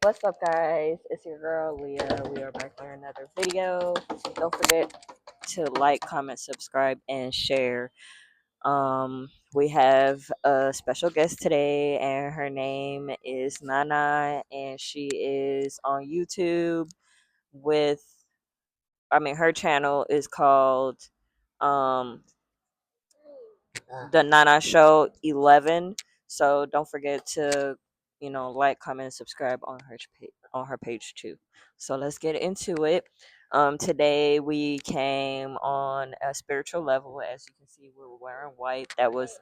What's up, guys? It's your girl Leah. We are back for another video. Don't forget to like, comment, subscribe, and share. We have a special guest today, and her name is Nana, and she is on YouTube with. Her channel is called um the Nana Show 11. So don't forget to, like, comment, and subscribe on her page too. So let's get into it. Today we came on a spiritual level. As you can see, we were wearing white. That was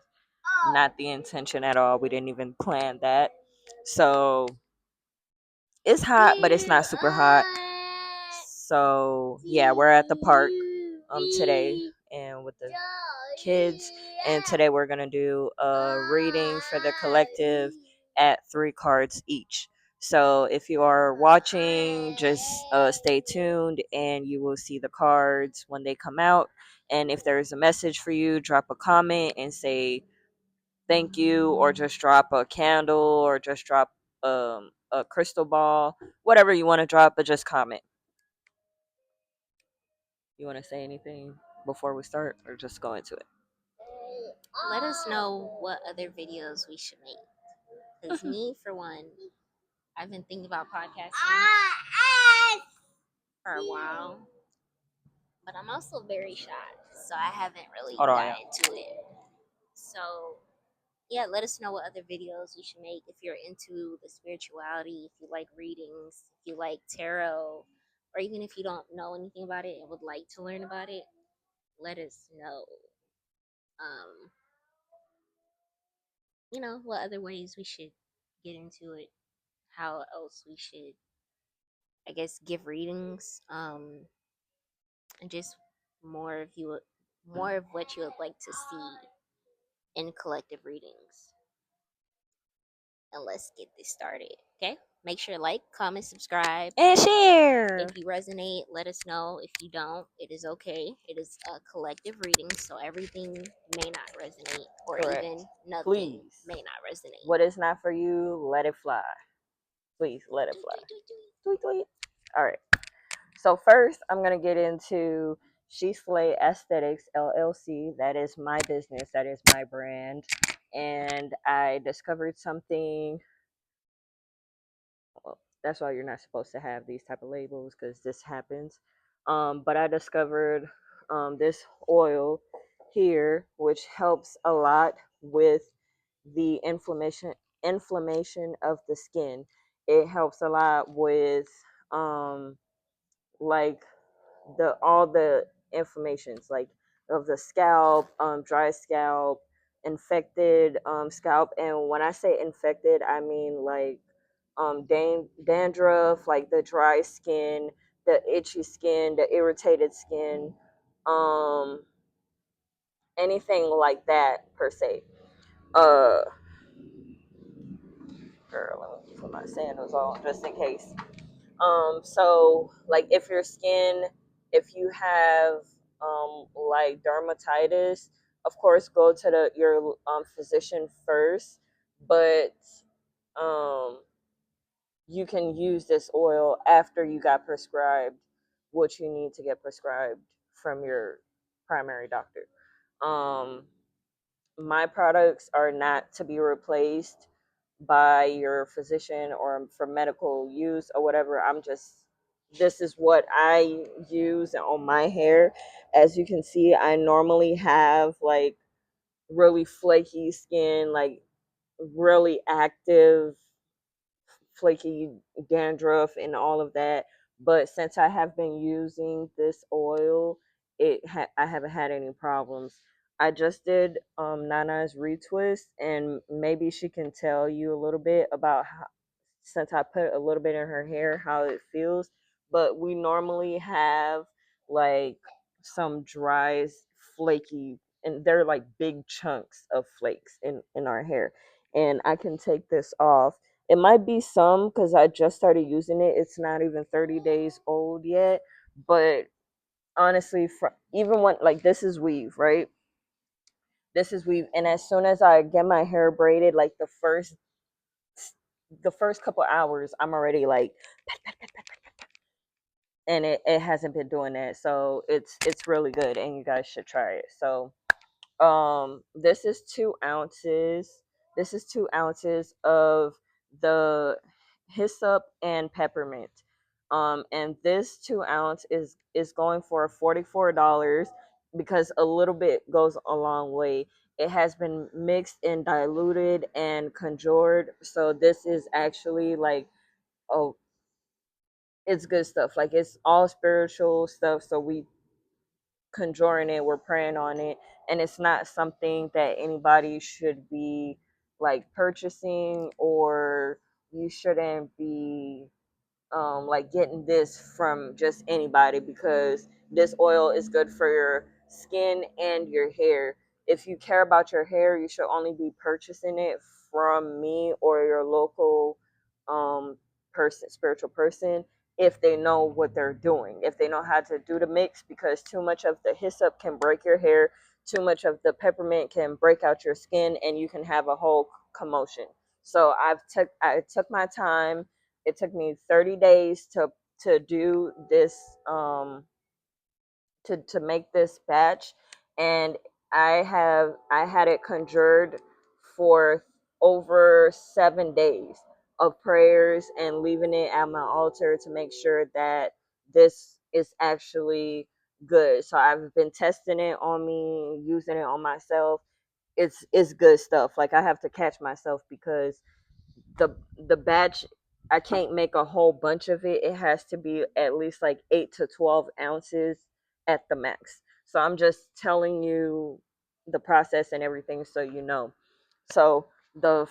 not the intention at all. We didn't even plan that. So it's hot, but it's not super hot. So yeah, we're at the park today and with the kids, and today we're gonna do a reading for the collective at 3 cards each. So if you are watching, just stay tuned and you will see the cards when they come out. And if there's a message for you, drop a comment and say thank you, or just drop a candle, or just drop a crystal ball, whatever you want to drop, but just comment. You want to say anything before we start, or just go into it? Let us know what other videos we should make. Because me, for one, I've been thinking about podcasting for a while, but I'm also very shy, so I haven't really got into it. So yeah, let us know what other videos we should make. If you're into the spirituality, if you like readings, if you like tarot, or even if you don't know anything about it and would like to learn about it, let us know. What other ways we should get into it, how else we should, I guess, give readings, and just more of what you would like to see in collective readings. And let's get this started, okay? Make sure to like, comment, subscribe, and share. If you resonate, let us know. If you don't, it is okay. It is a collective reading, so everything may not resonate, or even nothing may not resonate. What is not for you, let it fly. Please let it fly. Tweet, tweet. All right. So first, I'm gonna get into Chee Slay Aesthetics LLC. That is my business. That is my brand. And I discovered something. Well, that's why you're not supposed to have these type of labels, because this happens. But I discovered this oil here, which helps a lot with the inflammation of the skin. It helps a lot with like all the inflammations, like of the scalp, dry scalp, infected scalp. And when I say infected, I mean like dandruff, like the dry skin, the itchy skin, the irritated skin, um anything like that per se. uh Girl, let me put my sandals on just in case. So like if you have like dermatitis, of course go to your physician first, but um you can use this oil after you got prescribed what you need to get prescribed from your primary doctor. My products are not to be replaced by your physician or for medical use or whatever. This is what I use on my hair. As you can see, I normally have like really flaky skin, like really active flaky dandruff and all of that. But since I have been using this oil, I haven't had any problems. I just did Nana's retwist, and maybe she can tell you a little bit about how, since I put a little bit in her hair, how it feels. But we normally have like some dry, flaky, and they're like big chunks of flakes in our hair. And I can take this off. It might be some because I just started using it. It's not even 30 days old yet. But honestly, even when, like, this is weave, right? This is weave. And as soon as I get my hair braided, like the first couple hours, I'm already like, and it hasn't been doing that. So it's really good, and you guys should try it. So this is 2 ounces. This is 2 ounces of the hyssop and peppermint. And this 2 ounce is going for $44 because a little bit goes a long way. It has been mixed and diluted and conjured, so this is actually like, oh, it's good stuff. Like, it's all spiritual stuff. So we conjuring it, we're praying on it, and it's not something that anybody should be like purchasing, or you shouldn't be like getting this from just anybody, because this oil is good for your skin and your hair. If you care about your hair, you should only be purchasing it from me or your local um, person, spiritual person, if they know what they're doing, if they know how to do the mix, because too much of the hyssop can break your hair, too much of the peppermint can break out your skin, and you can have a whole commotion. So I took my time. It took me 30 days to do this, to make this batch, and I had it conjured for over 7 days of prayers and leaving it at my altar to make sure that this is actually good. So I've been testing it on me, using it on myself. It's good stuff. Like, I have to catch myself because the batch, I can't make a whole bunch of it. It has to be at least like 8 to 12 ounces at the max. So I'm just telling you the process and everything so you know. So the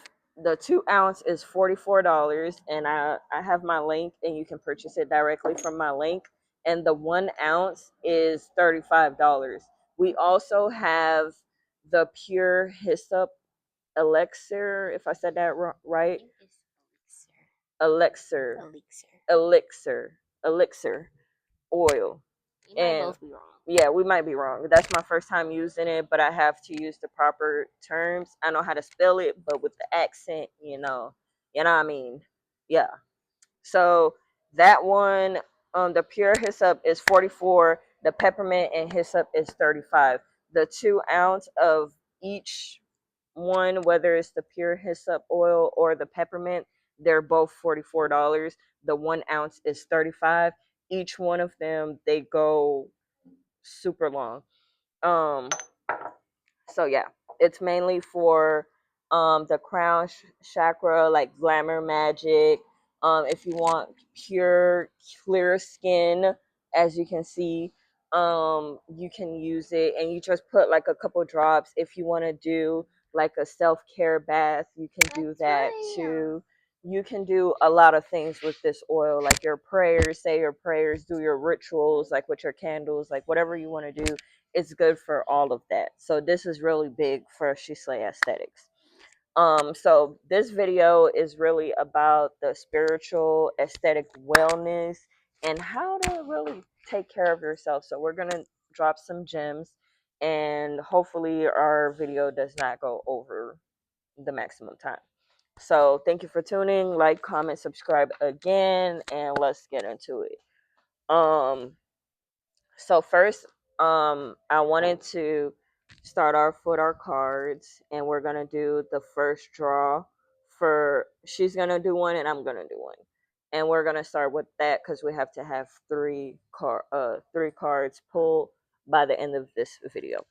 2 ounce is $44, and I have my link, and you can purchase it directly from my link. And the 1 ounce is $35. We also have the pure hyssop elixir, if I said that I right. think it's elixir. Elixir, Elixir. elixir oil. We might And both be wrong. yeah, we might be wrong. That's my first time using it, but I have to use the proper terms. I know how to spell it, but with the accent, you know what I mean? Yeah. So that one, the pure hyssop is 44. The peppermint and hyssop is 35. The 2 ounce of each one, whether it's the pure hyssop oil or the peppermint, they're both $44. The 1 ounce is 35. Each one of them, they go super long. Um, so yeah, it's mainly for the crown chakra, like glamour magic. If you want pure clear skin, as you can see, you can use it, and you just put like a couple drops. If you want to do like a self-care bath, you can do that too. You can do a lot of things with this oil, like your prayers, say your prayers, do your rituals, like with your candles, like whatever you want to do. It's good for all of that. So this is really big for Chee Slay Aesthetics. So this video is really about the spiritual aesthetic wellness and how to really take care of yourself. So we're gonna drop some gems, and hopefully our video does not go over the maximum time. So thank you for tuning. Like, comment, subscribe again, and let's get into it. Um, so first, I wanted to start off with our cards, and we're gonna do the first draw. For she's gonna do one, and I'm gonna do one, and we're gonna start with that because we have to have three cards pulled by the end of this video.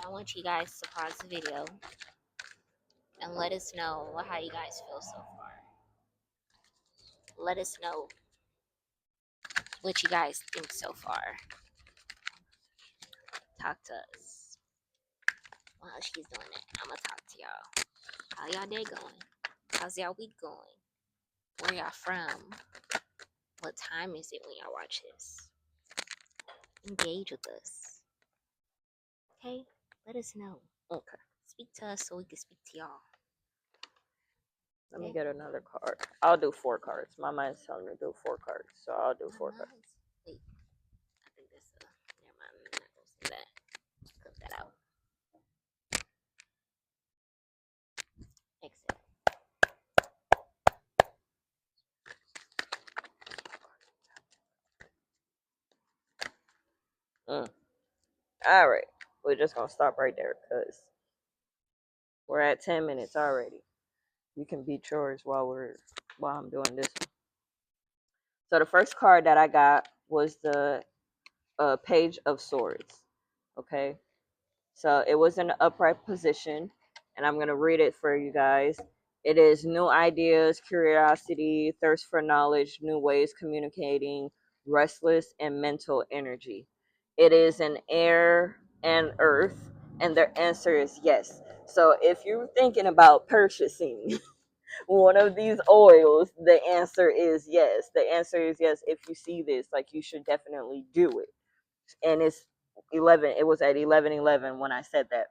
I want you guys to pause the video and let us know how you guys feel so far. Let us know what you guys think so far. Talk to us. While she's doing it, I'm gonna talk to y'all. How y'all day going? How's y'all week going? Where y'all from? What time is it when y'all watch this? Engage with us. Okay? Let us know. Okay. Speak to us so we can speak to y'all. Let me get another card. I'll do 4 cards. My mind's telling me to do 4 cards, so I'll do 4 cards. Wait, I think this. Never mind. I'm not gonna say that. Cut that out. Exit. All right, we're just gonna stop right there because we're at 10 minutes already. You can beat yours while I'm doing this one. So the first card that I got was the Page of Swords. Okay, so it was in an upright position, and I'm gonna read it for you guys. It is new ideas, curiosity, thirst for knowledge, new ways communicating, restless and mental energy. It is an air and earth, and their answer is yes. So if you're thinking about purchasing one of these oils, the answer is yes. The answer is yes. If you see this, like, you should definitely do it. And it's 11. It was at 11:11 when I said that.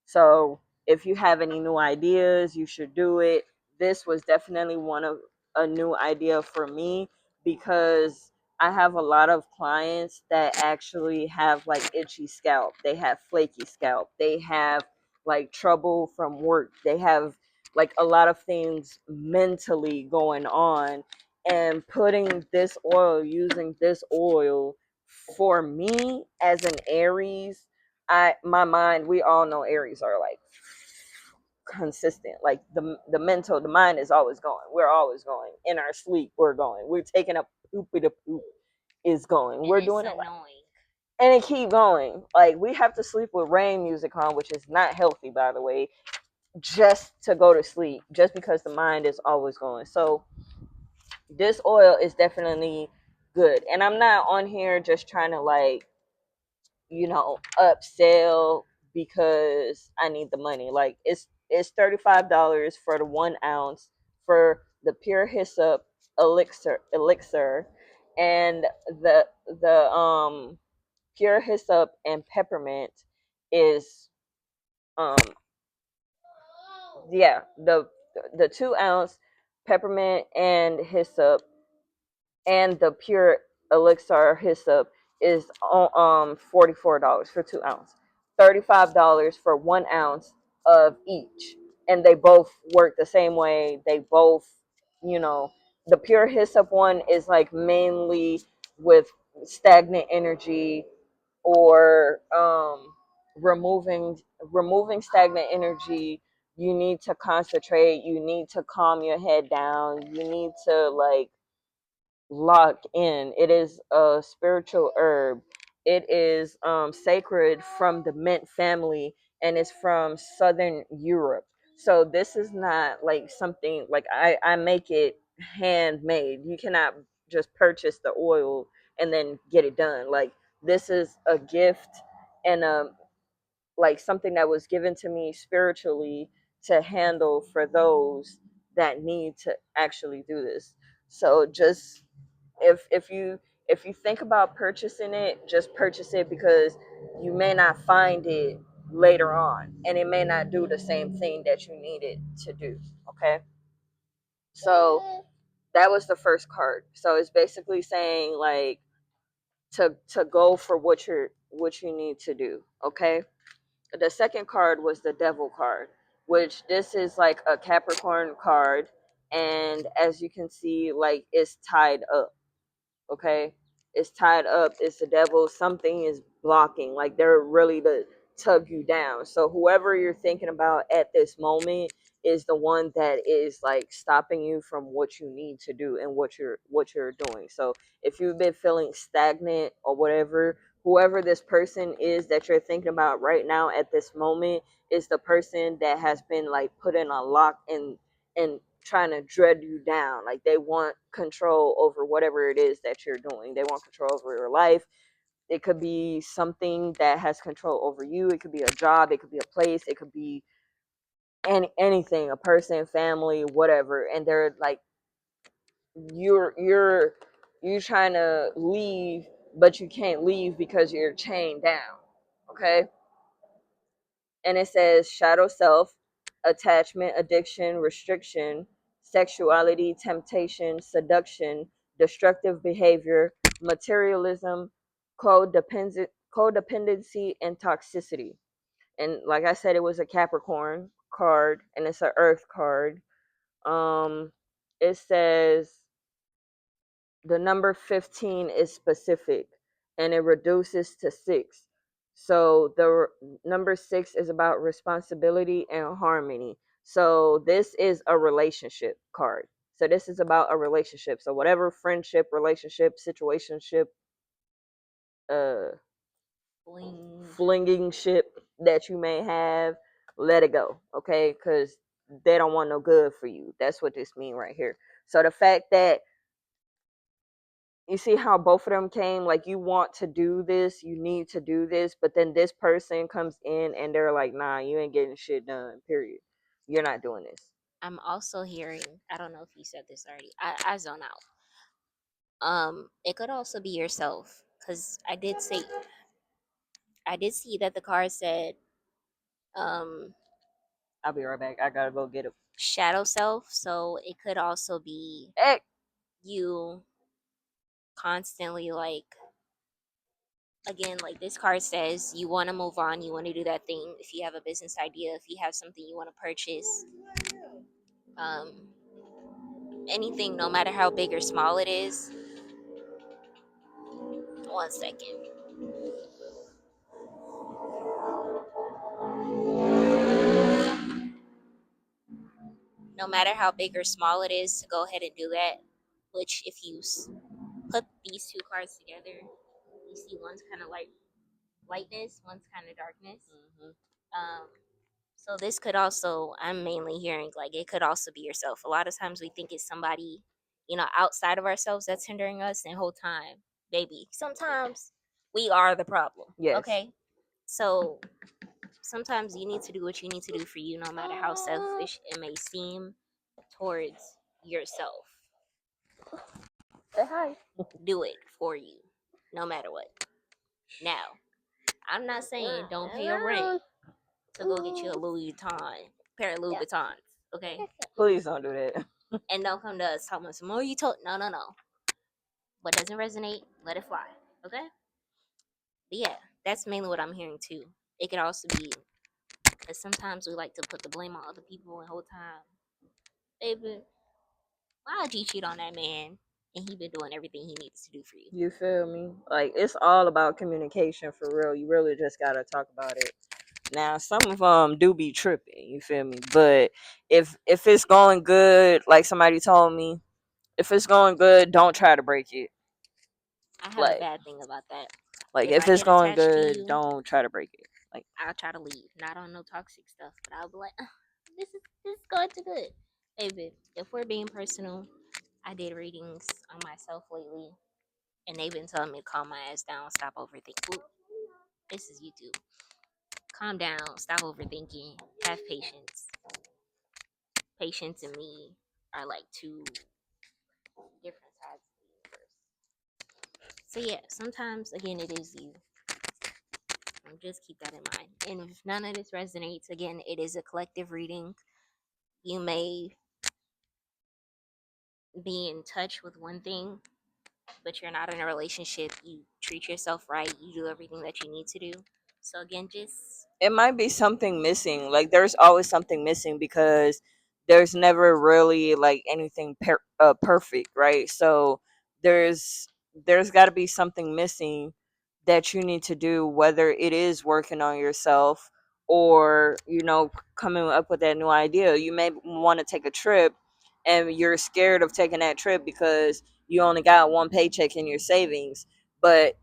So if you have any new ideas, you should do it. This was definitely one of a new idea for me because I have a lot of clients that actually have like itchy scalp. They have flaky scalp. They have like trouble from work. They have like a lot of things mentally going on. And putting this oil, using this oil for me as an Aries, my mind, we all know Aries are like consistent. Like the mind is always going. We're always going. In our sleep, we're going. We're taking a poopy to poop is going. And We're it's doing it. annoying. And it keep going. Like, we have to sleep with rain music on, which is not healthy, by the way, just to go to sleep, just because the mind is always going. So this oil is definitely good. And I'm not on here just trying to like, upsell because I need the money. Like, it's $35 for the 1 ounce for the pure hyssop elixir, and the pure hyssop and peppermint is um yeah, the 2 ounce peppermint and hyssop and the pure elixir hyssop is $44 for 2 ounce, $35 for 1 ounce of each, and they both work the same way. They both, you know, the pure hyssop one is like mainly with stagnant energy, or removing stagnant energy. You need to concentrate. You need to calm your head down. You need to like lock in. It is a spiritual herb. It is sacred from the mint family, and it's from Southern Europe. So this is not like something like I make it handmade. You cannot just purchase the oil and then get it done. Like, this is a gift, and like something that was given to me spiritually to handle for those that need to actually do this. So just, if you think about purchasing it, just purchase it, because you may not find it later on, and it may not do the same thing that you need it to do. Okay, so that was the first card. So it's basically saying like to go for what you need to do. Okay, the second card was the Devil card, which this is like a Capricorn card, and as you can see, like, it's tied up. Okay, it's tied up. It's the devil. Something is blocking, like they're really to tug you down. So whoever you're thinking about at this moment is the one that is like stopping you from what you need to do and what you're doing. So if you've been feeling stagnant or whatever, whoever this person is that you're thinking about right now at this moment is the person that has been like put in a lock and trying to dread you down. Like, they want control over whatever it is that you're doing. They want control over your life. It could be something that has control over you. It could be a job. It could be a place. It could be anything, a person, family, whatever. And they're like, you're trying to leave, but you can't leave because you're chained down. Okay, and it says shadow self, attachment, addiction, restriction, sexuality, temptation, seduction, destructive behavior, materialism, codependency, and toxicity. And like I said, it was a Capricorn card, and it's an Earth card. Um, it says the number 15 is specific, and it reduces to 6. So the number 6 is about responsibility and harmony. So this is a relationship card. So this is about a relationship. So whatever friendship, relationship, situationship, uh Bling. flinging ship that you may have, let it go, okay? Because they don't want no good for you. That's what this mean right here. So the fact that you see how both of them came, like you want to do this, you need to do this, but then this person comes in and they're like, nah, you ain't getting shit done, period. You're not doing this. I'm also hearing, I don't know if you said this already. I zone out. It could also be yourself, because I did see that the card said um I'll be right back. I gotta go get it. shadow self, so it could also be Hey, you constantly, like, again, like this card says, you want to move on, you want to do that thing. If you have a business idea, if you have something you want to purchase, um anything, no matter how big or small it is. One second. No matter how big or small it is, to go ahead and do that. Which, if you put these two cards together, you see one's kind of like lightness, one's kind of darkness. Um, so this could also, I'm mainly hearing, like, it could also be yourself. A lot of times we think it's somebody, outside of ourselves that's hindering us, and whole time, baby, sometimes we are the problem. yes. Okay, so sometimes you need to do what you need to do for you, no matter how selfish it may seem towards yourself. Say hi. Do it for you, no matter what. Now, I'm not saying don't pay your rent to go get you a Louis Vuitton, pair of Louis Vuittons, okay? Please don't do that. And don't come to us talking about some more you told. No, no, no. What doesn't resonate, let it fly, okay? But yeah, that's mainly what I'm hearing too. It could also be because sometimes we like to put the blame on other people and whole time, baby, why would you cheat on that man? And he been doing everything he needs to do for you. You feel me? Like it's all about communication for real. You really just gotta talk about it. Now, some of them do be tripping. You feel me? But if it's going good, like somebody told me, if it's going good, don't try to break it. I have a Like, bad thing about that. like If if I it's get going attached to good, you, don't try to break it. Like, I'll try to leave. Not on no toxic stuff, but I'll be like, this is going too good. Baby, if we're being personal, I did readings on myself lately, and they've been telling me to calm my ass down, stop overthinking. Ooh, this is YouTube. Calm down, stop overthinking, have patience. Patience and me are like two different sides of the universe. So yeah, sometimes again it is you. Just keep that in mind. And if none of this resonates, again, it is a collective reading. You may be in touch with one thing, but you're not in a relationship. You treat yourself right. You do everything that you need to do. So again, just it might be something missing. Like there's always something missing because there's never really like anything perfect, right? So there's there's got to be something missing that you need to do, whether it is working on yourself or coming up with that new idea. You may want to take a trip and you're scared of taking that trip because you only got one paycheck in your savings, but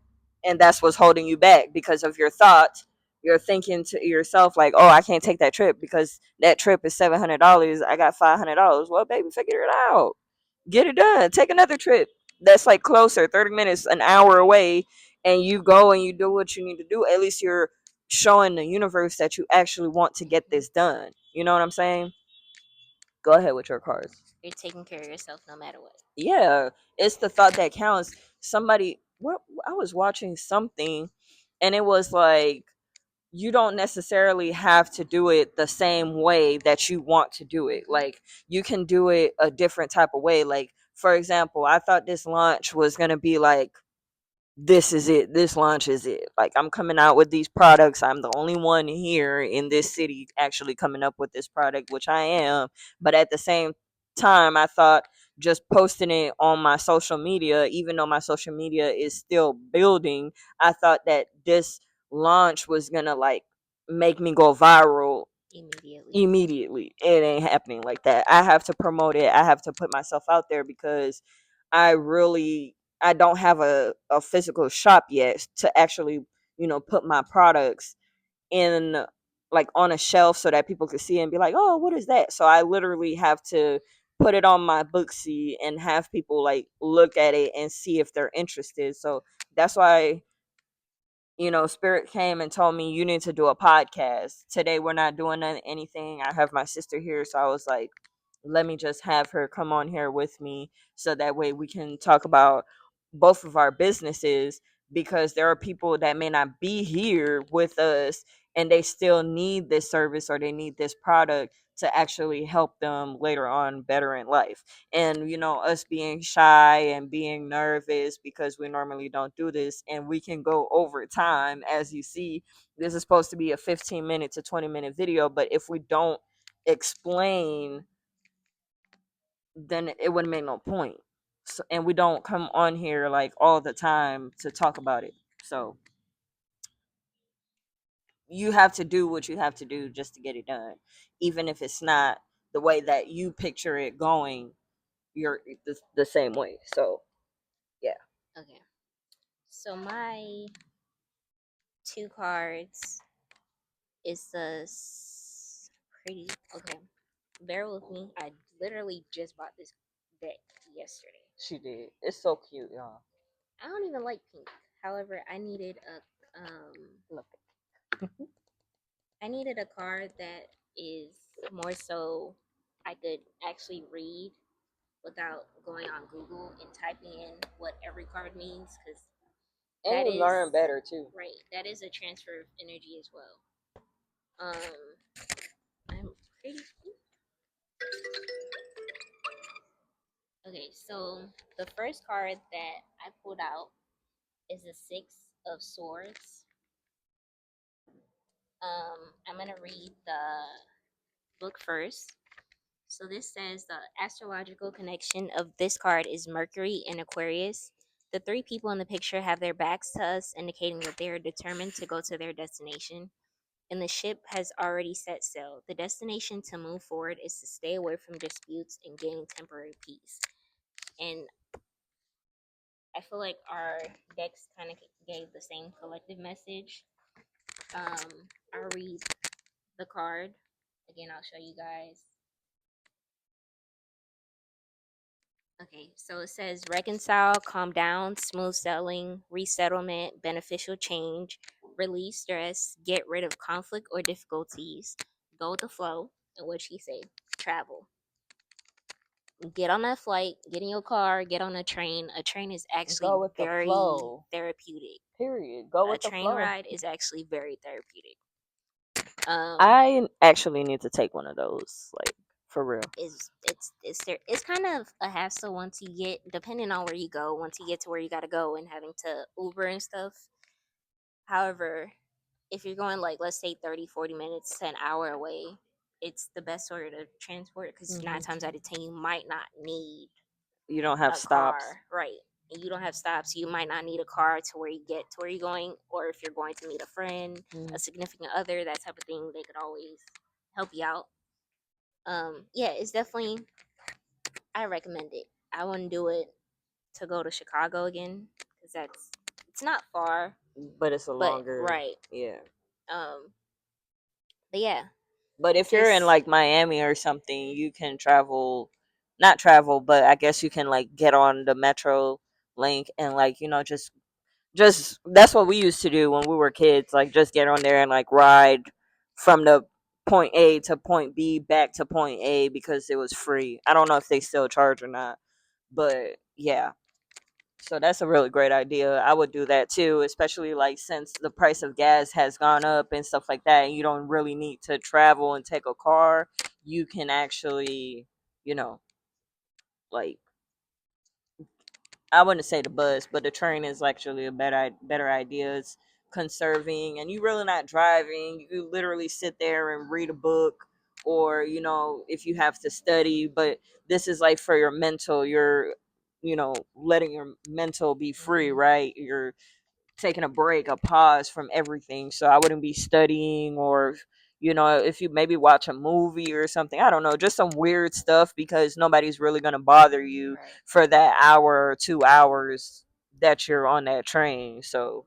and that's what's holding you back because of your thoughts. You're thinking to yourself like, oh, I can't take that trip because that trip is $700. I got $500. Well, baby, figure it out. Get it done. Take another trip that's like closer, 30 minutes, an hour away, and you go and you do what you need to do. At least you're showing the universe that you actually want to get this done. You know what I'm saying? Go ahead with your cards. you're taking care of yourself no matter what. Yeah, it's the thought that counts. Somebody, what I was watching something, and it was like you don't necessarily have to do it the same way that you want to do it. Like, you can do it a different type of way. Like, for example, I thought this launch was going to be like, this is it, this launch is it, like, I'm coming out with these products, I'm the only one here in this city actually coming up with this product, which I am. But at the same time, I thought just posting it on my social media, even though my social media is still building, I thought that this launch was gonna like make me go viral Immediately. immediately. It ain't happening like that. I have to promote it. I have to put myself out there because I don't have a physical shop yet to actually, put my products in, like, on a shelf so that people could see it and be like, oh, what is that? So I literally have to put it on my Booksy and have people like look at it and see if they're interested. So that's why, Spirit came and told me, you need to do a podcast. Today we're not doing anything. I have my sister here, so I was like, let me just have her come on here with me so that way we can talk about both of our businesses, because there are people that may not be here with us and they still need this service or they need this product to actually help them later on better in life. And us being shy and being nervous because we normally don't do this, and we can go over time. As you see, this is supposed to be a 15-minute to 20-minute video, but if we don't explain, then it wouldn't make no point. So, and we don't come on here like all the time to talk about it. So you have to do what you have to do just to get it done, even if it's not the way that you picture it going. You're the same way. So yeah. Okay. So my two cards is pretty. Okay. Bear with me. I literally just bought this deck yesterday. She did. It's so cute, y'all. I don't even like pink. However, Look. I needed a card that is more so I could actually read without going on Google and typing in what every card means, because And that you is learn better too. right. That is a transfer of energy as well. I'm pretty. Okay, so the first card that I pulled out is the Six of Swords. I'm gonna read the book first. So this says the astrological connection of this card is Mercury and Aquarius. The three people in the picture have their backs to us, indicating that they are determined to go to their destination. And the ship has already set sail. The destination to move forward is to stay away from disputes and gain temporary peace. And I feel like our decks kind of gave the same collective message. I'll read the card again. I'll show you guys. Okay, so it says reconcile, calm down, smooth sailing, resettlement, beneficial change, release stress, get rid of conflict or difficulties, go with the flow, and what she say, travel. Get on that flight, get in your car, get on a train. A train is actually Go with the very flow. therapeutic. Period. Go A with the train flow. ride is actually very therapeutic. I actually need to take one of those, like, for real. It's kind of a hassle once you get, depending on where you go, once you get to where you got to go and having to Uber and stuff. However, if you're going, like, let's say 30-40 minutes to an hour away, it's the best sort of transport, because 9 times out of 10 you might not need You don't have a stops. car, right? And you don't have stops. You might not need a car to where you get to where you're going, or if you're going to meet a friend, a significant other, that type of thing, they could always help you out. Yeah, it's definitely, I recommend it. I wouldn't do it to go to Chicago again, because it's not far, But it's a but longer. right. Yeah. Um, but yeah, But if you're in just like Miami or something, you can travel, not travel, but I guess you can like get on the Metro link and, like, just that's what we used to do when we were kids. Like, just get on there and like ride from the point A to point B back to point A because it was free. I don't know if they still charge or not, but yeah. So that's a really great idea. I would do that too, especially like since the price of gas has gone up and stuff like that, and you don't really need to travel and take a car. You can actually, you know, like I wouldn't say the bus, but the train is actually a better idea. It's conserving, and you really not driving. You literally sit there and read a book, or if you have to study. But this is like for your mental. You're, letting your mental be free, right? You're taking a break, a pause from everything. So I wouldn't be studying, or if you maybe watch a movie or something, I don't know, just some weird stuff, because nobody's really going to bother you Right. for that hour or 2 hours that you're on that train. So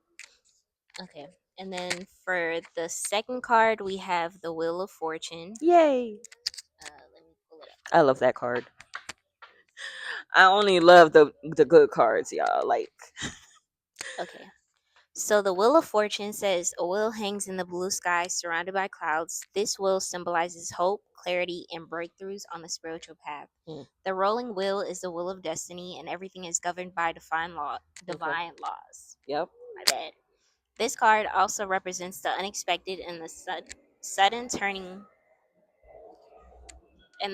Okay. And then for the second card, we have the Wheel of Fortune. yay, Let me pull it up. I love that card. I only love the good cards, y'all. Like, Okay. So the Wheel of Fortune says a wheel hangs in the blue sky surrounded by clouds. This wheel symbolizes hope, clarity, and breakthroughs on the spiritual path. mm, The rolling wheel is the wheel of destiny, and everything is governed by okay, divine laws. yep, My bad. This card also represents the unexpected and the sudden turning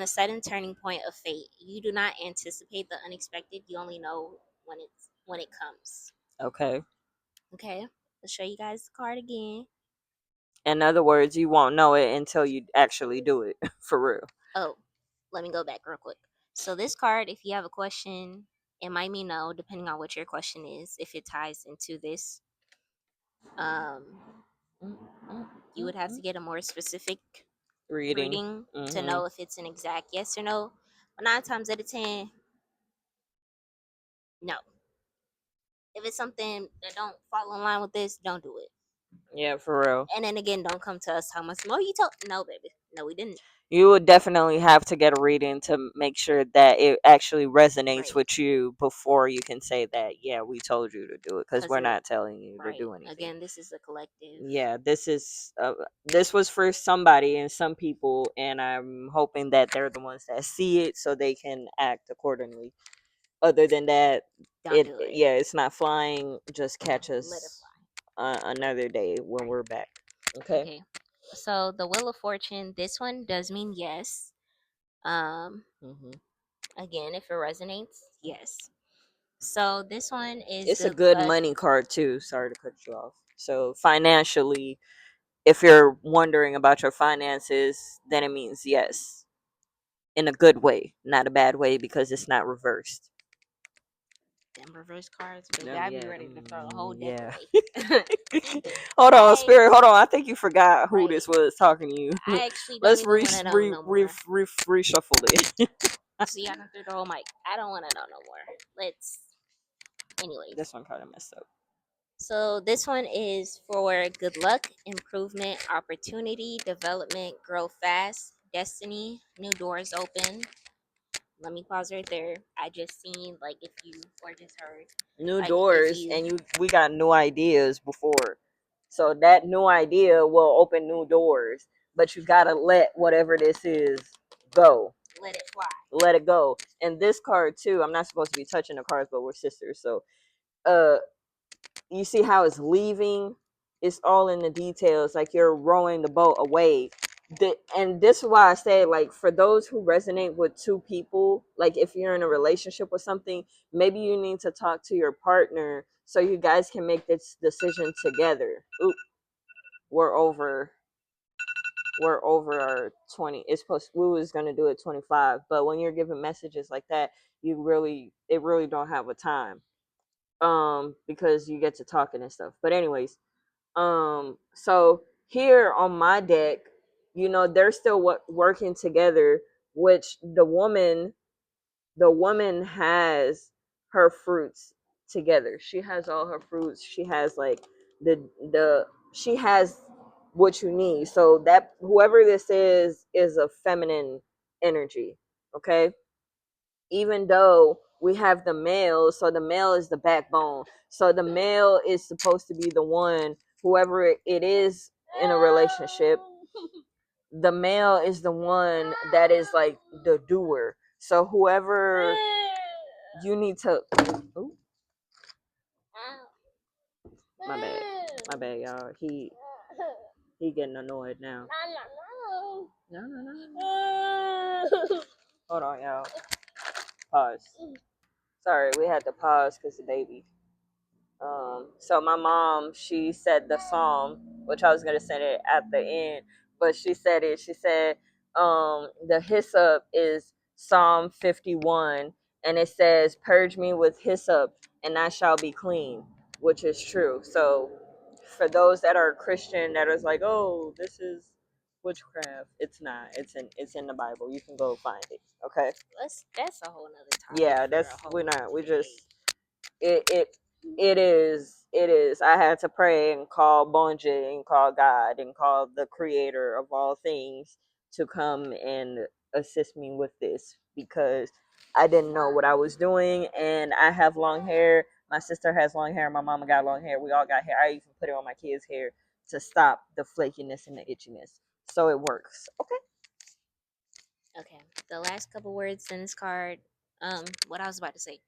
sudden turning point of fate. You do not anticipate the unexpected. You only know when it comes. okay. Okay, let's show you guys the card again. In other words, you won't know it until you actually do it for real. Oh, let me go back real quick. So this card, if you have a question, it might mean no, depending on what your question is. If it ties into this, um, Mm, mm, you mm, would have mm. to get a more specific Reading. reading to Mm-hmm. know if it's an exact yes or no. But 9 times out of 10, no. If it's something that don't fall in line with this, don't do it. Yeah, for real. And then again, don't come to us talking about some, oh, you told. No, baby. No, we didn't. You would definitely have to get a reading to make sure that it actually resonates Right. with you before you can say that, yeah, we told you to do it, because Because we're it, not telling you to right. do anything. Again, this is a collective. Yeah, this was for somebody and some people, and I'm hoping that they're the ones that see it so they can act accordingly. Other than that, Don't do it. yeah, it's not flying. Just catch Let it us another day when fly. we're back. Okay. Okay. So the Wheel of Fortune, this one does mean yes. Um, Hmm. Again, if it resonates, yes. So this one is It's a good good luck. money card too. Sorry to cut you off. So financially, if you're wondering about your finances, then it means yes, in a good way, not a bad way, because it's not reversed. Them reverse cards, baby. No, I be yeah, ready to throw the whole deck yeah. away. Hold on, I spirit. Hold on. I think you forgot who right. this was talking to you. I actually don't Let's even want to know no more. reshuffle it. See, I done threw the whole mic. I don't want to know no more. Let's. Anyways, This one kind of messed up. so this one is for good luck, improvement, opportunity, development, grow fast, destiny, new doors open. Let me pause right there. I just seen like if you or just heard New like if doors, you and we got new ideas before, so that new idea will open new doors, but you gotta let whatever this is go. let it fly. Let it go. And this card too, I'm not supposed to be touching the cards, but we're sisters, so uh you see how it's leaving. It's all in the details, like you're rowing the boat away. And this is why I say, like, for those who resonate with two people, like if you're in a relationship or something, maybe you need to talk to your partner so you guys can make this decision together. Oop, we're over we're over our 20. It's supposed, we was going to do it 25, but when you're giving messages like that, it really don't have a time, because you get to talking and stuff. But anyways, so here on my deck, they're still working together, which the woman has her fruits together. She has all her fruits. She has like the she has what you need. So that whoever this is a feminine energy, okay? Even though we have the male, so the male is the backbone. So the male is supposed to be the one, whoever it is in a relationship, the male is the one that is like the doer. So whoever you need to, ooh, My bad, y'all. He getting annoyed now. No, no, no. Hold on, y'all. Pause. Sorry, we had to pause because the baby. So my mom, she said the psalm, which I was gonna say it at the end, but she said it. She said, the hyssop is Psalm 51, and it says, "Purge me with hyssop, and I shall be clean," which is true. So, for those that are Christian, that is like, "Oh, this is witchcraft," it's not. It's in the Bible. You can go find it. Okay. That's a whole nother topic. Yeah, that's we're not. We just it it is. I had to pray and call Bonje and call God and call the creator of all things to come and assist me with this because I didn't know what I was doing, and I have long hair. My sister has long hair. My mama got long hair. We all got hair. I even put it on my kids' hair to stop the flakiness and the itchiness. So it works. Okay. Okay. The last couple words in this card. What I was about to say.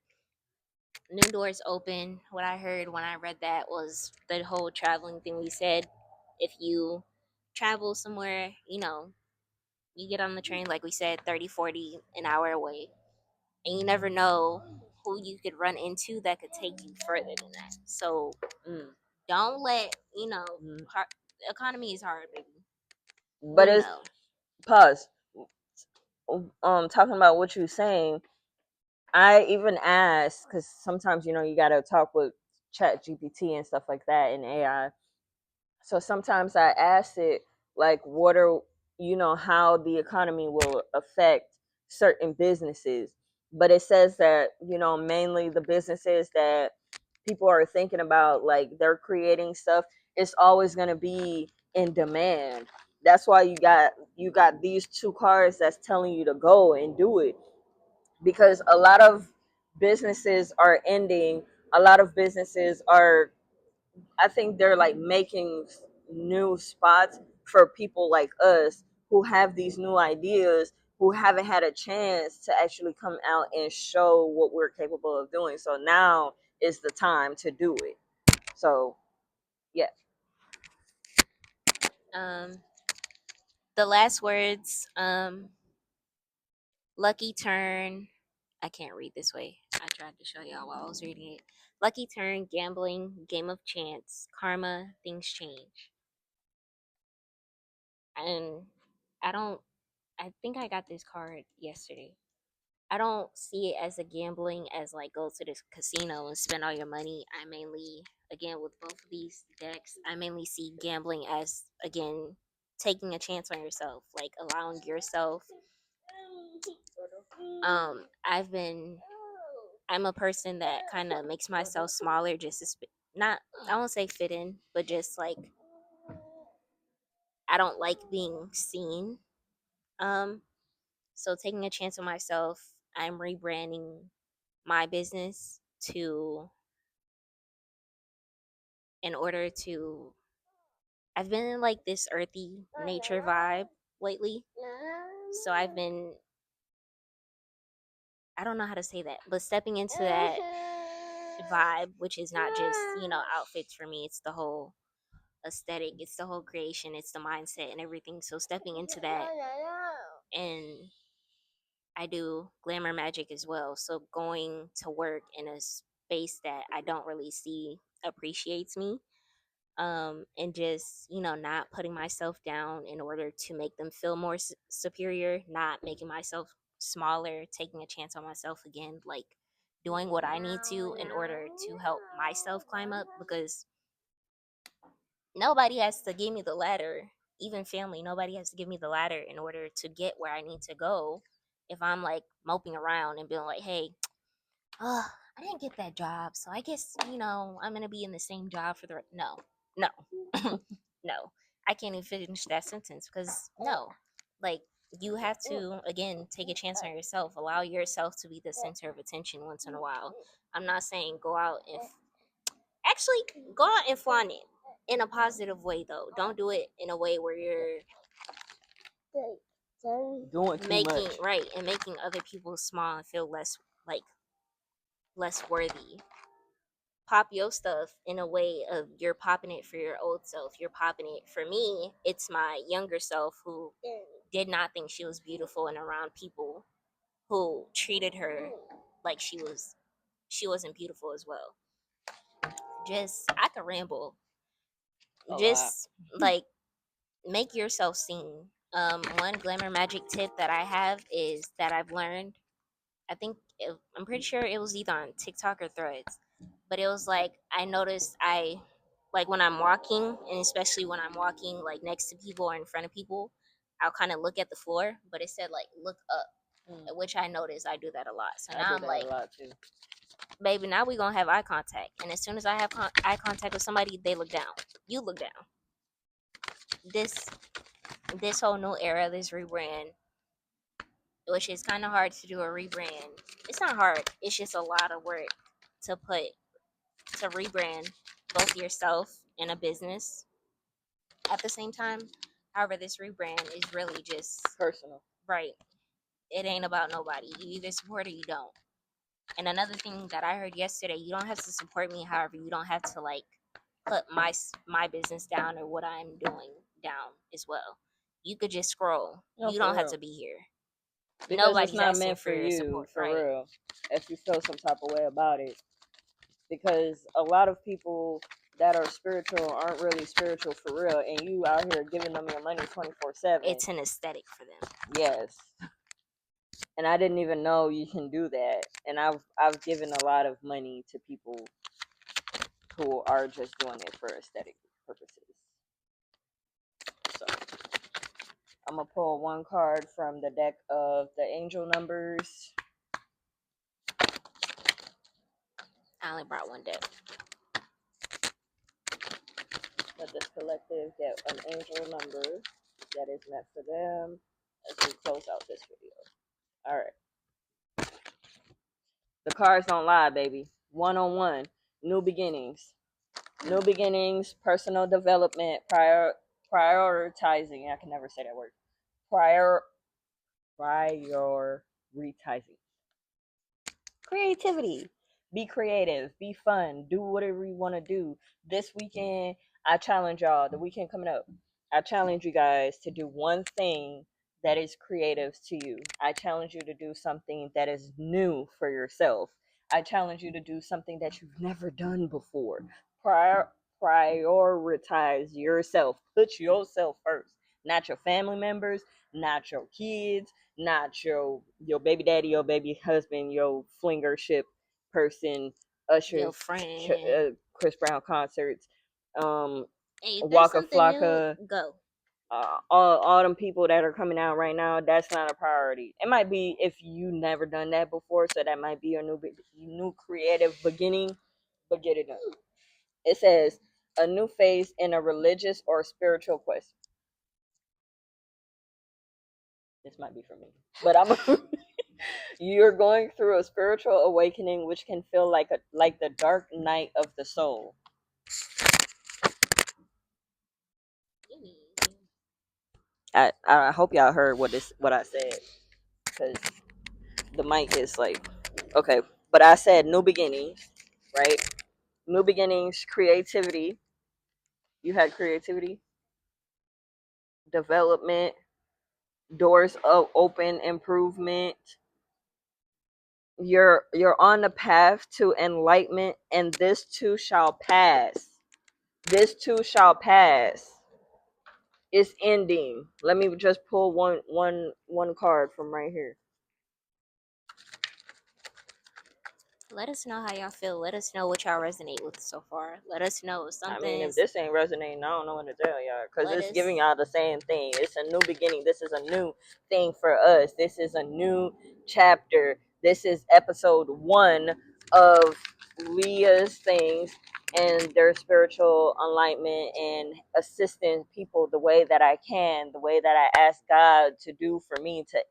New doors open. What I heard when I read that was the whole traveling thing we said. If you travel somewhere, you get on the train, like we said, 30, 40 an hour away. And you never know who you could run into that could take you further than that. So don't let, the economy is hard, baby. But it's pause. Talking about what you're saying, I even asked because sometimes you gotta talk with Chat GPT and stuff like that and AI. So sometimes I asked it like, what are how the economy will affect certain businesses, but it says that mainly the businesses that people are thinking about, like they're creating stuff, it's always gonna be in demand. That's why you got these two cards that's telling you to go and do it because a lot of businesses are ending. A lot of businesses are, I think they're like making new spots for people like us who have these new ideas, who haven't had a chance to actually come out and show what we're capable of doing. So now is the time to do it. So yeah. The last words, lucky turn. I can't read this way. I tried to show y'all while I was reading it. Lucky turn, gambling, game of chance, karma, things change. And I don't, I think I got this card yesterday. I don't see it as a gambling as like go to this casino and spend all your money. I mainly, again, with both of these decks, I mainly see gambling as, again, taking a chance on yourself, like allowing yourself. I've been I'm a person that kind of makes myself smaller just to not, I won't say fit in, but just like I don't like being seen. Um, so taking a chance on myself, I'm rebranding my business to in order to. I've been in like this earthy nature vibe lately, so I've been. I don't know how to say that, but stepping into that vibe, which is not just outfits for me. It's the whole aesthetic, it's the whole creation, it's the mindset and everything. So stepping into that, and I do glamour magic as well. So going to work in a space that I don't really see appreciates me, and just not putting myself down in order to make them feel more superior, not making myself smaller, taking a chance on myself again, like doing what I need to in order to help myself climb up, because nobody has to give me the ladder, even family, nobody has to give me the ladder in order to get where I need to go. If I'm like moping around and being like, hey, oh, I didn't get that job, so I guess, I'm going to be in the same job for no, no, no. I can't even finish that sentence because no, like, you have to, again, take a chance on yourself, allow yourself to be the center of attention once in a while. I'm not saying go out and actually go out and flaunt it in a positive way, though. Don't do it in a way where you're Doing too making much. right and making other people small and feel less, like, less worthy. pop your stuff in a way of you're popping it for your old self. You're popping it for me. It's my younger self who did not think she was beautiful and around people who treated her like she wasn't beautiful as well. Just I could ramble. A lot. Just like make yourself seen. One glamour magic tip that I have is that I've learned. I'm pretty sure it was either on TikTok or Threads, but it was like I noticed I like when I'm walking, and especially when I'm walking like next to people or in front of people, I'll kind of look at the floor, but it said like look up, which I noticed I do that a lot. So I now do I'm that like, a lot too. baby, now we gonna have eye contact, and as soon as I have eye contact with somebody, they look down. You look down. This this whole new era, this rebrand, which is kind of hard to do a rebrand. It's not hard. It's just a lot of work to put to rebrand both yourself and a business at the same time. However, this rebrand is really just Personal. right. It ain't about nobody. You either support or you don't. And another thing that I heard yesterday, you don't have to support me. However, you don't have to like put my business down or what I'm doing down as well. You could just scroll. No, You for don't have real. to be here. Because it's Nobody's not asking meant for for your you, support, for right? real. If you feel some type of way about it. Because a lot of people that are spiritual aren't really spiritual for real, and you out here giving them your money 24/7. It's an aesthetic for them. Yes. And I didn't even know you can do that. And I've given a lot of money to people who are just doing it for aesthetic purposes. So I'm gonna pull one card from the deck of the angel numbers. I only brought one deck. Let this collective get an angel number that is meant for them as we close out this video. All right. The cards don't lie, baby. 101. New beginnings. New beginnings, personal development, prioritizing. I can never say that word. Prioritizing. Creativity. Be creative. Be fun. Do whatever you want to do. This weekend, I challenge y'all. The weekend coming up, I challenge you guys to do one thing that is creative to you. I challenge you to do something that is new for yourself. I challenge you to do something that you've never done before. Prioritize yourself. Put yourself first, not your family members, not your kids, not your baby daddy, your baby husband, your flingership person, Your Usher, friend. Chris Brown concerts, Hey, if there's Waka something new, Flocka, go. all them people that are coming out right now. That's not a priority. It might be if you never done that before, so that might be your new creative beginning, but get it done. It says a new phase in a religious or spiritual quest. This might be for me, but I'm. You're going through a spiritual awakening, which can feel like the dark night of the soul. I hope y'all heard what I said, because the mic is like okay, but I said new beginnings, right? New beginnings, creativity. You had creativity, development, doors of open, improvement. You're on the path to enlightenment, and this too shall pass. This too shall pass. It's ending. Let me just pull one card from right here. Let us know how y'all feel. Let us know what y'all resonate with so far. Let us know if I mean, if something's. this ain't resonating, I don't know what to tell y'all. Because Let it's us. giving y'all the same thing. It's a new beginning. This is a new thing for us. This is a new chapter. This is episode 1 of Leah's things and their spiritual alignment and assisting people the way that I can, the way that I ask God to do for me to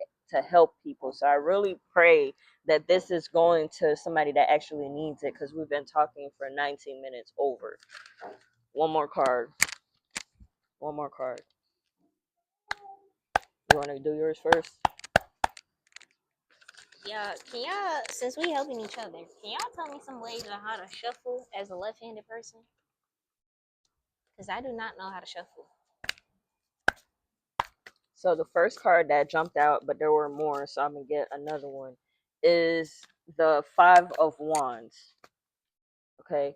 help people. So I really pray that this is going to somebody that actually needs it, because we've been talking for 19 minutes over. One more card. One more card. You want to do yours first? Yeah, can y'all, since we helping each other, can y'all tell me some ways on how to shuffle as a left-handed person? Because I do not know how to shuffle. So the first card that jumped out, but there were more, so I'm gonna get another one, is the Five of Wands. Okay,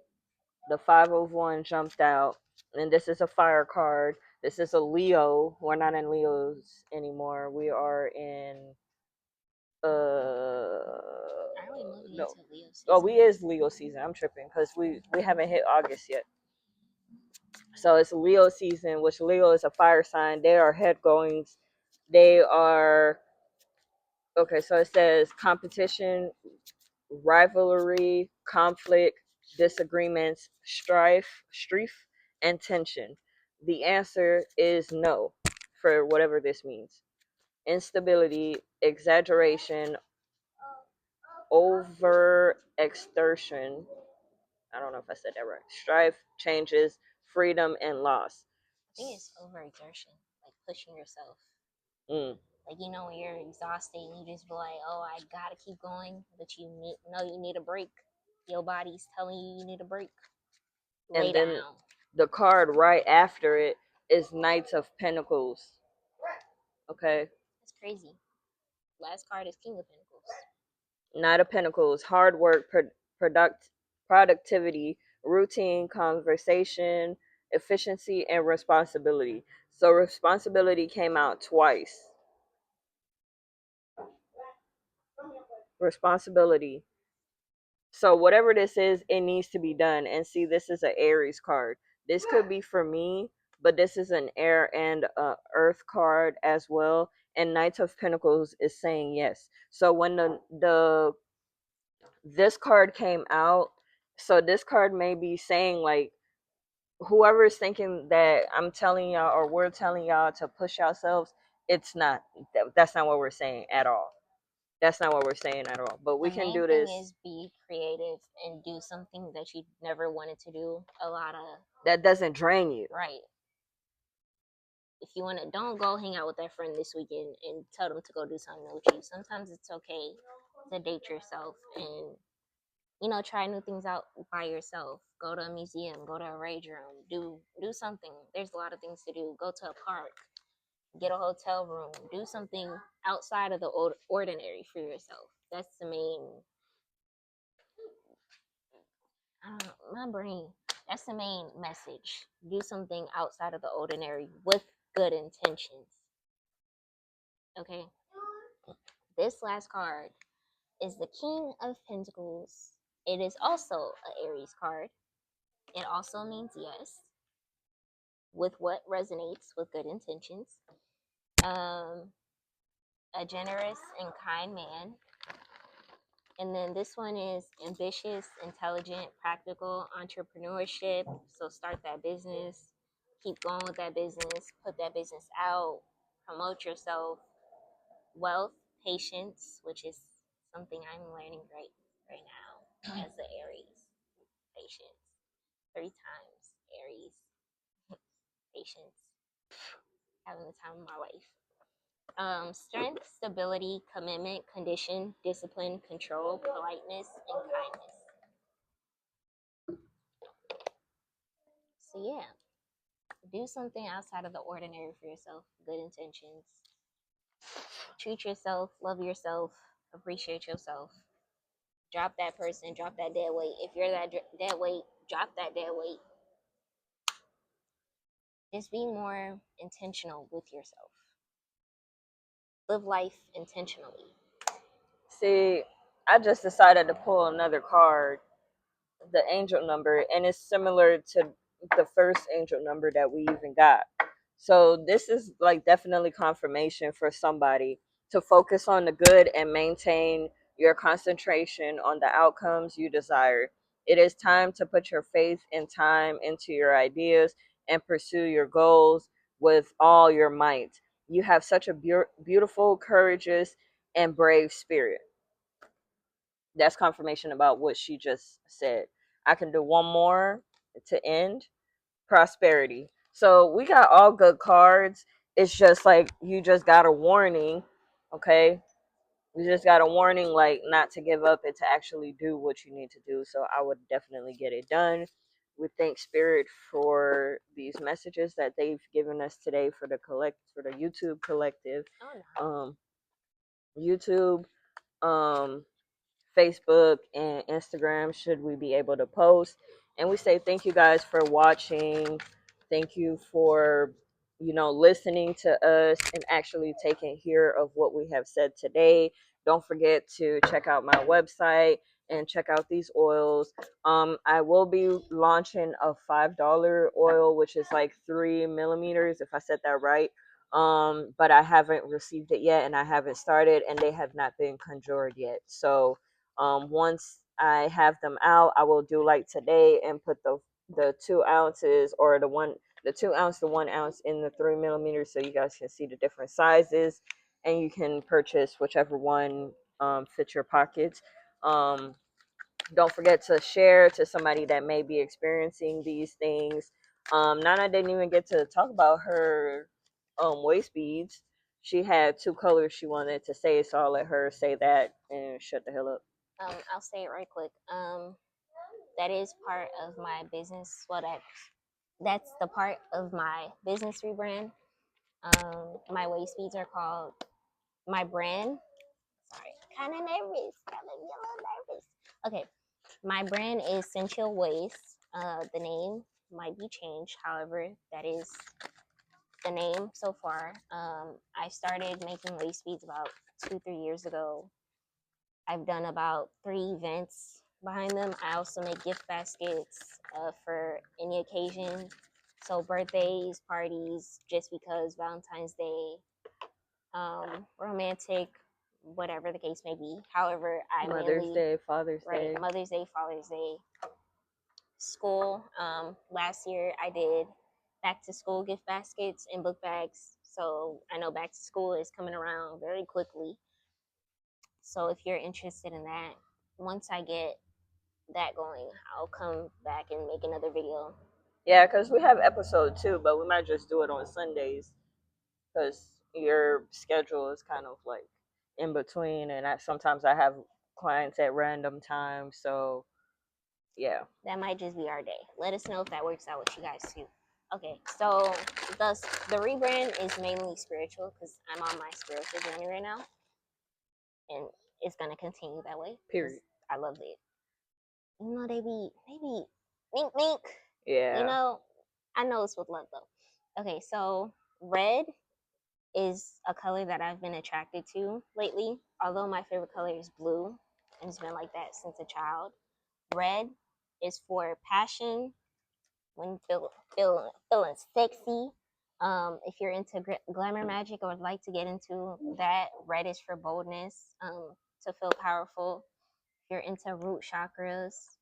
the Five of Wands jumped out, and this is a fire card. This is a Leo. We're not in Leos anymore. We are in Are we moving no. into Leo Oh, season? we is Leo season. I'm tripping because we haven't hit August yet. So it's Leo season, which Leo is a fire sign. They are head goings. They are okay. So it says competition, rivalry, conflict, disagreements, strife, and tension. The answer is no for whatever this means. Instability, exaggeration, over exertion. I don't know if I said that right. Strife, changes, freedom, and loss. I think it's overexertion, like pushing yourself. Mm. Like, you know, when you're exhausted, you just be like, oh, I gotta keep going, but you need a break. Your body's telling you need a break. Lay And then down. the card right after it is Knights of Pentacles. Okay. That's crazy. Last card is King of Pentacles. Knight of Pentacles, hard work, productivity, routine, conversation, efficiency, and responsibility. So responsibility came out twice. Responsibility. So whatever this is, it needs to be done. And see, this is an Aries card. This could be for me, but this is an air and earth card as well. And Knight of Pentacles is saying yes. So when the this card came out, so this card may be saying like whoever is thinking that I'm telling y'all or we're telling y'all to push ourselves, it's not. That's not what we're saying at all. That's not what we're saying at all. But we The can main do thing this. is be creative and do something that you never wanted to do. A lot of That doesn't drain you. right. If you want to, don't go hang out with that friend this weekend and tell them to go do something with you. Sometimes it's okay to date yourself and try new things out by yourself. Go to a museum, go to a rage room, do something. There's a lot of things to do. Go to a park, get a hotel room, do something outside of the ordinary for yourself. That's the main. I don't know, my brain. That's the main message. Do something outside of the ordinary with good intentions. Okay. This last card is the King of Pentacles. It is also an Aries card. It also means yes, with what resonates with good intentions. Um, a generous and kind man. And then this one is ambitious, intelligent, practical, entrepreneurship. So start that business, keep going with that business, put that business out, promote yourself. Wealth, patience, which is something I'm learning right now as the Aries. Patience. 3 times Aries. Patience. Having the time of my life. Strength, stability, commitment, condition, discipline, control, politeness, and kindness. So yeah, do something outside of the ordinary for yourself. Good intentions. Treat yourself, love yourself, appreciate yourself. Drop that person, drop that dead weight. If you're that dead weight, drop that dead weight. Just be more intentional with yourself. Live life intentionally. See, I just decided to pull another card, the angel number, and it's similar to the first angel number that we even got. So this is like definitely confirmation for somebody to focus on the good and maintain your concentration on the outcomes you desire. It is time to put your faith and time into your ideas and pursue your goals with all your might. You have such a beautiful, courageous, and brave spirit. That's confirmation about what she just said. I can do one more to end. Prosperity. So we got all good cards. It's just like you just got a warning, okay? You just got a warning, like not to give up and to actually do what you need to do. So I would definitely get it done. We thank Spirit for these messages that they've given us today for the YouTube collective, Oh no. YouTube, um, Facebook, and Instagram. Should we be able to post? And we say thank you guys for watching. Thank you for listening to us and actually taking hear of what we have said today. Don't forget to check out my website and check out these oils. I will be launching a $5 oil, which is like 3 millimeters, if I said that right. But I haven't received it yet, and I haven't started, and they have not been conjured yet. So once I have them out, I will do like today and put the 2 ounces, or the 2 ounce to 1 ounce in the 3 millimeters, so you guys can see the different sizes, and you can purchase whichever one fits your pockets. Um, don't forget to share to somebody that may be experiencing these things. Nana didn't even get to talk about her waist beads. She had 2 colors she wanted to say, so I'll let her say that and shut the hell up. I'll say it right quick. That is part of my business. Well, that's the part of my business rebrand. My waist beads are called my brand. Sorry, kind of nervous. Kind of a little nervous. Okay, my brand is Sensual Waist. The name might be changed. However, that is the name so far. I started making waist beads about 2-3 years ago. I've done about 3 events behind them. I also make gift baskets for any occasion. So birthdays, parties, just because Valentine's Day, romantic, whatever the case may be. However, I Mother's mainly Day, Father's right Day. Mother's Day, Father's Day, school. Last year I did back to school gift baskets and book bags. So I know back to school is coming around very quickly. So if you're interested in that, once I get that going, I'll come back and make another video. Yeah, because we have episode 2, but we might just do it on Sundays because your schedule is kind of like in between, and sometimes I have clients at random times. So yeah, That might just be our day. Let us know if that works out with you guys too. Okay, so the rebrand is mainly spiritual because I'm on my spiritual journey right now, and it's gonna continue that way. period. I love it. You know, they be mink mink. Yeah. You know, I know it's with love though. Okay, so red is a color that I've been attracted to lately. Although my favorite color is blue, and it's been like that since a child. Red is for passion, when feeling sexy. If you're into glamour magic or would like to get into that, red is for boldness. To feel powerful. If you're into root chakras,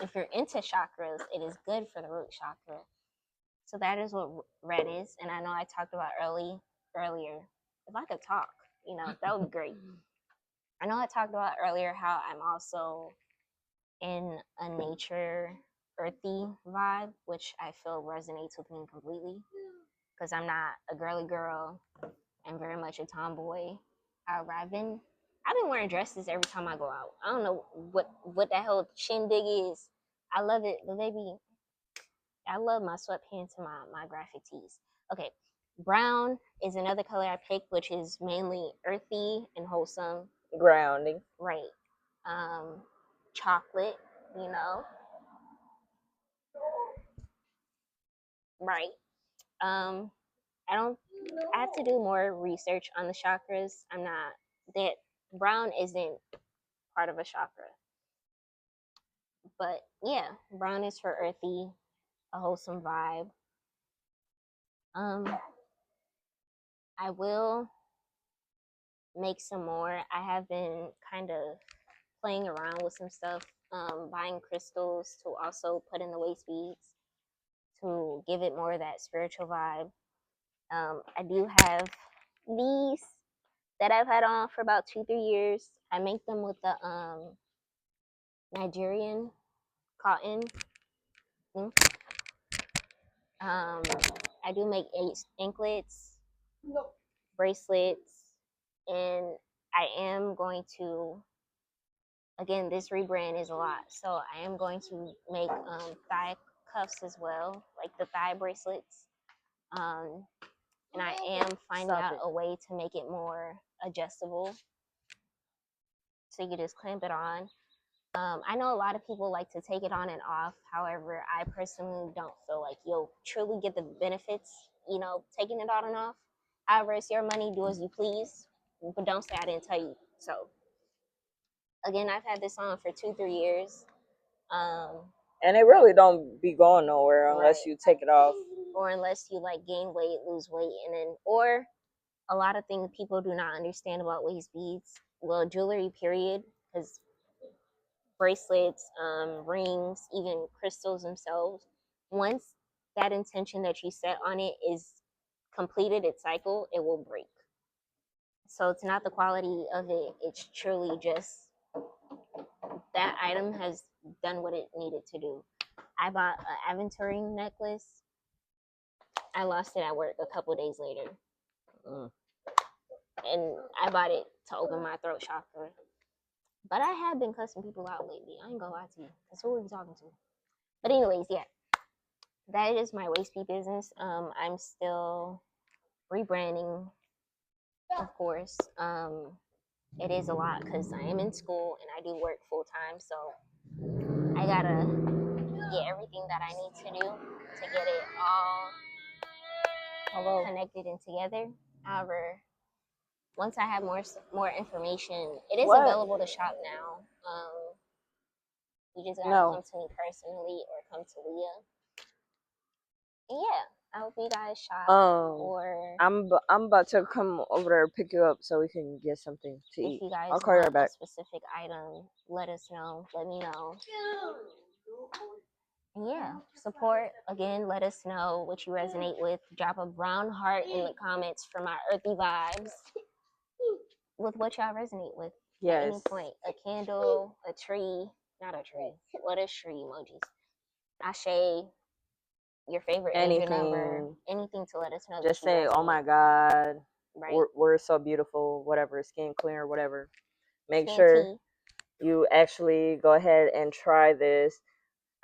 if you're into chakras, it is good for the root chakra. So that is what red is, and I know I talked about earlier. If I could talk, that would be great. I know I talked about earlier how I'm also in a nature earthy vibe, which I feel resonates with me completely because I'm not a girly girl. I'm very much a tomboy. However, I've been wearing dresses every time I go out. I don't know what that whole shindig is. I love it, but baby, I love my sweatpants and my graphic tees. Okay, brown is another color I picked, which is mainly earthy and wholesome. Grounding. Right. Chocolate, you know. Right. Um, I have to do more research on the chakras. I'm not that brown isn't part of a chakra. But yeah, brown is for earthy, a wholesome vibe. Um, I will make some more. I have been kind of playing around with some stuff, buying crystals to also put in the waist beads to give it more of that spiritual vibe. I do have these that I've had on for about 2-3 years. I make them with the Nigerian cotton. Mm. I do make anklets, bracelets, and I am going to, again, this rebrand is a lot, so I am going to make thigh cuffs as well, like the thigh bracelets. Um, and I am finding out a way to make it more adjustable, so you can just clamp it on. I know a lot of people like to take it on and off. However, I personally don't feel like you'll truly get the benefits, taking it on and off. However, it's your money, do as you please, but don't say I didn't tell you. So, again, I've had this on for 2-3 years. And it really don't be going nowhere unless Right. you take it off. Or unless you like gain weight, lose weight, and then, or a lot of things people do not understand about waist beads. Well, jewelry, period, because bracelets, rings, even crystals themselves, once that intention that you set on it is completed its cycle, it will break. So it's not the quality of it, it's truly just that item has done what it needed to do. I bought an aventurine necklace. I lost it at work a couple days later. And I bought it to open my throat chakra. But I have been cussing people out lately. I ain't gonna lie to you. Because who are you talking to? But anyways, yeah. That is my waist bead business. I'm still rebranding, of course. It is a lot because I am in school and I do work full time. So I gotta get everything that I need to do to get it all connected and together. However, once I have more information, it is available to shop now. You just gotta come to me personally or come to Leah. And yeah, I hope you guys shop. Or I'm about to come over there and pick you up so we can get something to eat. If you guys I'll call you right want back. a specific item, let us know. Let me know. And yeah, support. Again, let us know what you resonate with. Drop a brown heart in the comments for my earthy vibes with what y'all resonate with at any point. A candle, a tree, not a tree. What is tree emojis? Ashe, your favorite angel number, anything to let us know. Just say, oh my God, right. we're so beautiful, whatever, skin clear, whatever. Make Skin sure tea. you actually go ahead and try this.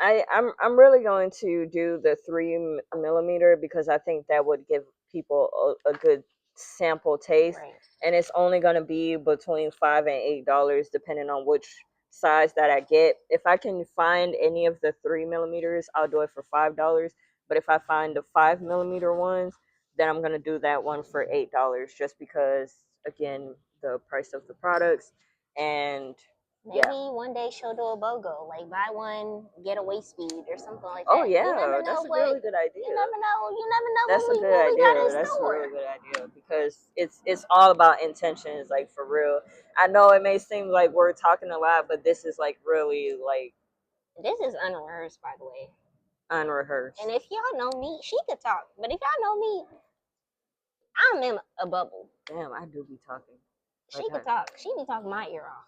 I'm really going to do the 3 millimeter because I think that would give people a good sample taste. Right. And it's only going to be between $5 and $8 depending on which size that I get. If I can find any of the 3 millimeters, I'll do it for $5. But if I find the 5 millimeter ones, then I'm going to do that one for $8 just because, again, the price of the products. And maybe one day she'll do a BOGO, like buy one, get a waist bead or something like that. Oh yeah, you never know that's a really good idea. You never know. You never know that's what a good idea. We got in That's store. a really good idea because it's all about intentions, like for real. I know it may seem like we're talking a lot, but this is like really like this is unrehearsed, by the way. Unrehearsed. And if y'all know me, she could talk, but if y'all know me, I'm in a bubble. Damn, I do be talking. She could talk. She be talking my ear off.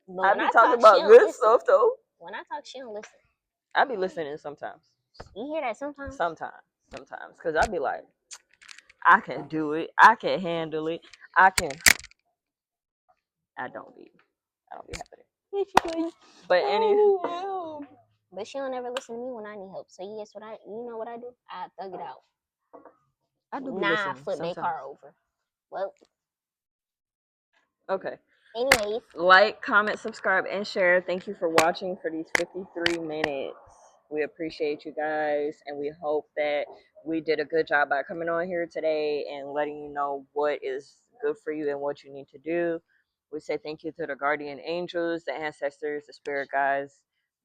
But I be talking about good stuff though. When I talk, she don't listen. I be listening sometimes. You hear that sometimes? Sometimes, because I be like, I can do it. I can handle it. I don't be happening. But But she don't ever listen to me when I need help. So you know what I do? I thug it out. I do be I flip my car over. Well. Okay. Anyways. Like, comment, subscribe, and share. Thank you for watching for these 53 minutes. We appreciate you guys, and we hope that we did a good job by coming on here today and letting you know what is good for you and what you need to do. We say thank you to the guardian angels, the ancestors, the spirit guides,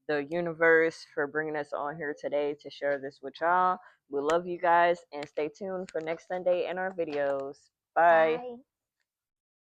the universe for bringing us on here today to share this with y'all. We love you guys, and stay tuned for next Sunday in our videos. Bye.